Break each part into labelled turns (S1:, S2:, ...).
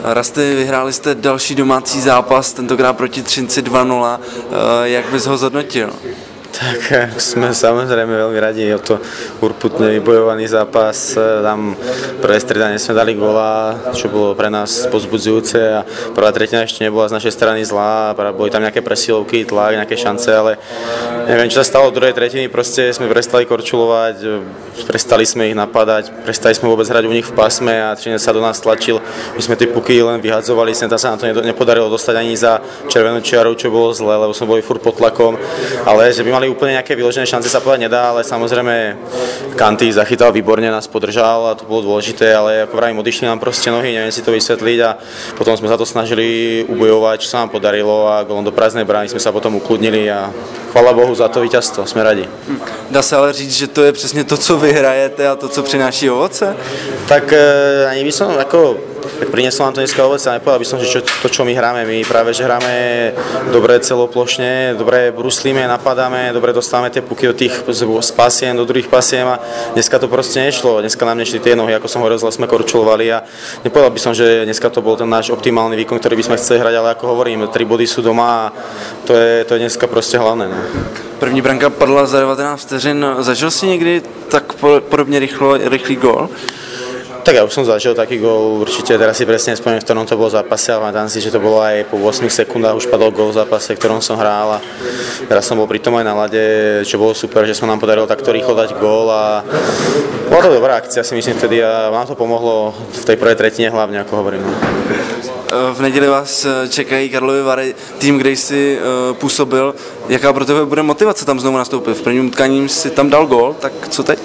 S1: Rasty, vyhráli jste další domácí zápas, tentokrát proti Třinci 2-0. Jak bys ho zhodnotil?
S2: Tak sme samozrejme veľmi radi o to urputne vybojovaný zápas. Tam prvé stredanie sme dali góla, čo bolo pre nás pozbudzujúce a prvá tretina ešte nebola z našej strany zlá. Boli tam nejaké presilovky, tlak, nejaké šance, ale neviem, čo sa stalo v druhej tretiny, proste sme prestali korčulovať, prestali sme ich napadať, prestali sme vôbec hrať u nich v pásme a Třinec sa do nás tlačil. My sme tie puky len vyhadzovali, tam sa nám to nepodarilo dostať ani za červenú čiaru, čo bolo zle, lebo sme boli furt pod tlakom, ale že by mali úplne nejaké vyložené šance sa povedať nedá, ale samozrejme Kanty zachytal výborne, nás podržal a to bolo dôležité, ale ako vravím, odišli nám proste nohy, neviem si to vysvetliť a potom sme sa to snažili ubojovať, čo sa nám podarilo a golom do prázdnej brány sme sa potom ukludnili a chvála Bohu za to víťazstvo, jsme radi.
S1: Dá se ale říct, že to je přesně to, co vy hrajete a to, co přináší ovoce?
S2: Tak ani by som tak prinieslo nám to dneska ovoce a nepovedal by som, že to, čo my hráme, my práve, že hráme dobre celoplošne, dobre bruslíme, napadáme, dobre dostávame tie puky do tých z pasiem, do druhých pasiem a dneska to proste nešlo, dneska nám nešli tie nohy, ako som hovoril, zle sme korčulovali a nepovedal by som, že dneska to bol ten náš optimálny výkon, ktorý by sme chceli hrať, ale ako hovorím, 3 body sú doma a to je dneska proste hlavné. No.
S1: První branka padla za 19 vteřin, zažil si někdy tak podobně rychlý gól?
S2: Tak ja už som zažil taký gól, určite teraz si presne nespomínam, v ktorom to bol zápase, ale pamätám si, že to bolo aj po 8 sekundách už padol gól v zápase, v ktorom som hral a teraz som bol pri tom aj na ľade, čo bolo super, že sa nám podarilo takto rýchlo dať gól a bola to dobrá akcia, si myslím vtedy a nám to pomohlo v tej prvej tretine hlavne, ako hovorím.
S1: V neděli vás čekají Karlovy Vary, tým, kde jsi působil. Jaká pro tebe bude motivace tam znovu nastoupit? V prvním utkaním si tam dal gól, tak co teď?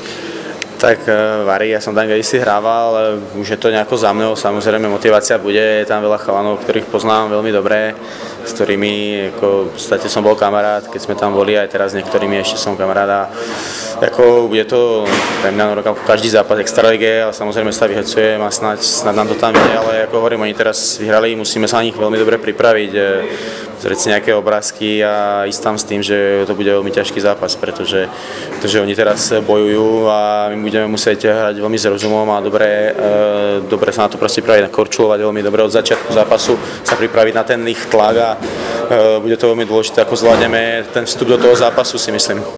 S2: Tak Vary, ja som tam kedysi hrával, ale už je to nejako za mnou, samozrejme motivácia bude, je tam veľa chalanov, ktorých poznám veľmi dobre, s ktorými v podstate som bol kamarát, keď sme tam boli, aj teraz s niektorými ešte som kamarát a bude to pre mňa každý zápas extraligy, ale samozrejme sa vyhecujem a snad nám to tam ide, ale ako hovorím, oni teraz vyhrali, musíme sa na nich veľmi dobre pripraviť, pozrieť si nejaké obrázky a ísť tam s tým, že to bude veľmi ťažký zápas, pretože oni teraz bojujú a my budeme musieť hrať veľmi s rozumom a dobre sa na to proste pripraviť, korčulovať veľmi dobre od začiatku zápasu, sa pripraviť na ten ich tlak a bude to veľmi dôležité, ako zvládneme ten vstup do toho zápasu, si myslím.